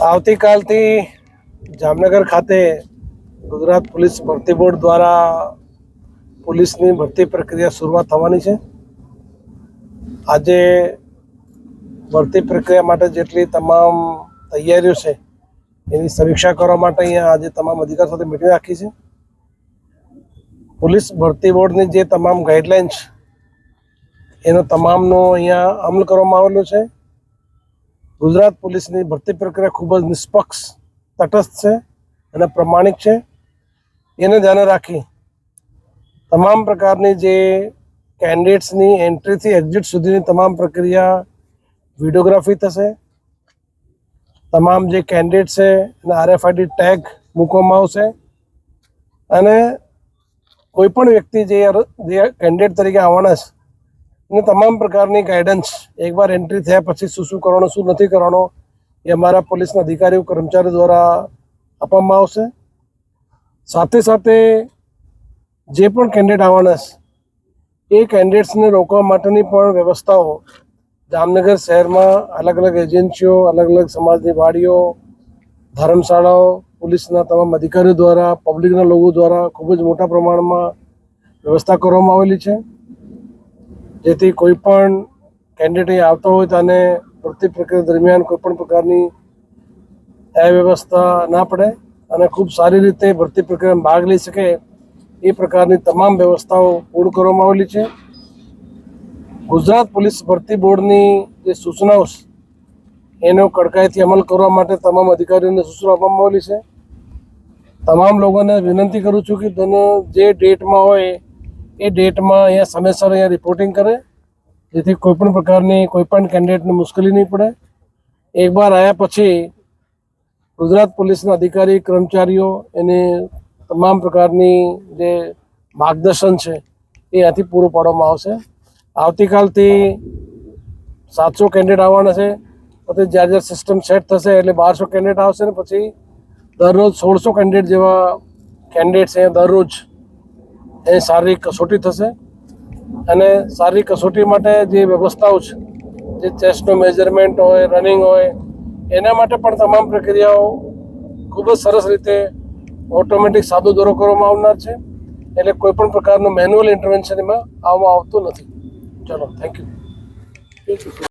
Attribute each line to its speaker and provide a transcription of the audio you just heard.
Speaker 1: આવતીકાલથી જામનગર ખાતે ગુજરાત પોલીસ ભરતી બોર્ડ દ્વારા પોલીસની ભરતી પ્રક્રિયા શરૂઆત થવાની છે। આજે ભરતી પ્રક્રિયા માટે જેટલી તમામ તૈયારીઓ છે એની સમીક્ષા કરવા માટે અહીંયા આજે તમામ અધિકારીઓ સાથે મીટિંગ રાખી છે। પોલીસ ભરતી બોર્ડની જે તમામ ગાઈડલાઇન્સ એનો તમામનો અહીંયા અમલ કરવામાં આવેલો છે। ગુજરાત પોલીસની ભરતી પ્રક્રિયા ખૂબ જ નિષ્પક્ષ, તટસ્થ છે અને પ્રમાણિક છે। એને ધ્યાને રાખી તમામ પ્રકારની જે કેન્ડિડેટ્સની એન્ટ્રીથી એક્ઝિટ સુધીની તમામ પ્રક્રિયા વિડીયોગ્રાફી થશે। તમામ જે કેન્ડિડેટ છે એને RFID ટેગ મૂકવામાં આવશે અને કોઈપણ વ્યક્તિ જે કેન્ડિડેટ તરીકે આવવાના છે એને તમામ પ્રકારની ગાઈડન્સ એકવાર એન્ટ્રી થયા પછી શું કરવાનું, શું નથી કરવાનું એ અમારા પોલીસના અધિકારીઓ, કર્મચારીઓ દ્વારા આપવામાં આવશે। સાથે સાથે જે પણ કેન્ડિડેટ આવવાના છે એ કેન્ડિડેટ્સને રોકવા માટેની પણ વ્યવસ્થાઓ જામનગર શહેરમાં અલગ અલગ એજન્સીઓ, અલગ અલગ સમાજની વાડીઓ, ધર્મશાળાઓ, પોલીસના તમામ અધિકારીઓ દ્વારા, પબ્લિકના લોકો દ્વારા ખૂબ જ મોટા પ્રમાણમાં વ્યવસ્થા કરવામાં આવેલી છે, જેથી કોઈ પણ કેન્ડિડેટ આવતો હોય તો આને ભરતી પ્રક્રિયા દરમિયાન કોઈપણ પ્રકારની અવ્યવસ્થા ના પડે અને ખૂબ સારી રીતે ભરતી પ્રક્રિયામાં ભાગ લઈ શકે એ પ્રકારની તમામ વ્યવસ્થાઓ પૂર્ણ કરવામાં આવેલી છે। ગુજરાત પોલીસ ભરતી બોર્ડની જે સૂચનાઓ છે એનો કડકાઈથી અમલ કરવા માટે તમામ અધિકારીઓને સૂચના આપવામાં આવેલી છે। તમામ લોકોને વિનંતી કરું છું કે તેને જે ડેટમાં હોય એ ડેટમાં અહીંયા સમયસર અહીંયા રિપોર્ટિંગ કરે, જેથી કોઈપણ પ્રકારની કોઈપણ કેન્ડિડેટને મુશ્કેલી નહીં પડે। એકવાર આવ્યા પછી ગુજરાત પોલીસના અધિકારી, કર્મચારીઓ એને તમામ પ્રકારની જે માર્ગદર્શન છે એ અહીંથી પૂરું પાડવામાં આવશે। આવતીકાલથી 700 કેન્ડિડેટ આવવાના છે, પછી જ્યારે સિસ્ટમ સેટ થશે એટલે 1200 કેન્ડિડેટ આવશે ને પછી દરરોજ 1600 કેન્ડિડેટ જેવા કેન્ડિડેટ્સ અહીંયા દરરોજ એ શારીરિક કસોટી થશે અને શારીરિક કસોટી માટે જે વ્યવસ્થાઓ છે, જે ચેસ્ટનું મેજરમેન્ટ હોય, રનિંગ હોય, એના માટે પણ તમામ પ્રક્રિયાઓ ખૂબ જ સરસ રીતે ઓટોમેટિક સાદો દોરો કરવામાં આવનાર છે, એટલે કોઈપણ પ્રકારનું મેન્યુઅલ ઇન્ટરવેન્શન એમાં આવવામાં આવતું નથી। ચલો, થેન્ક યુ।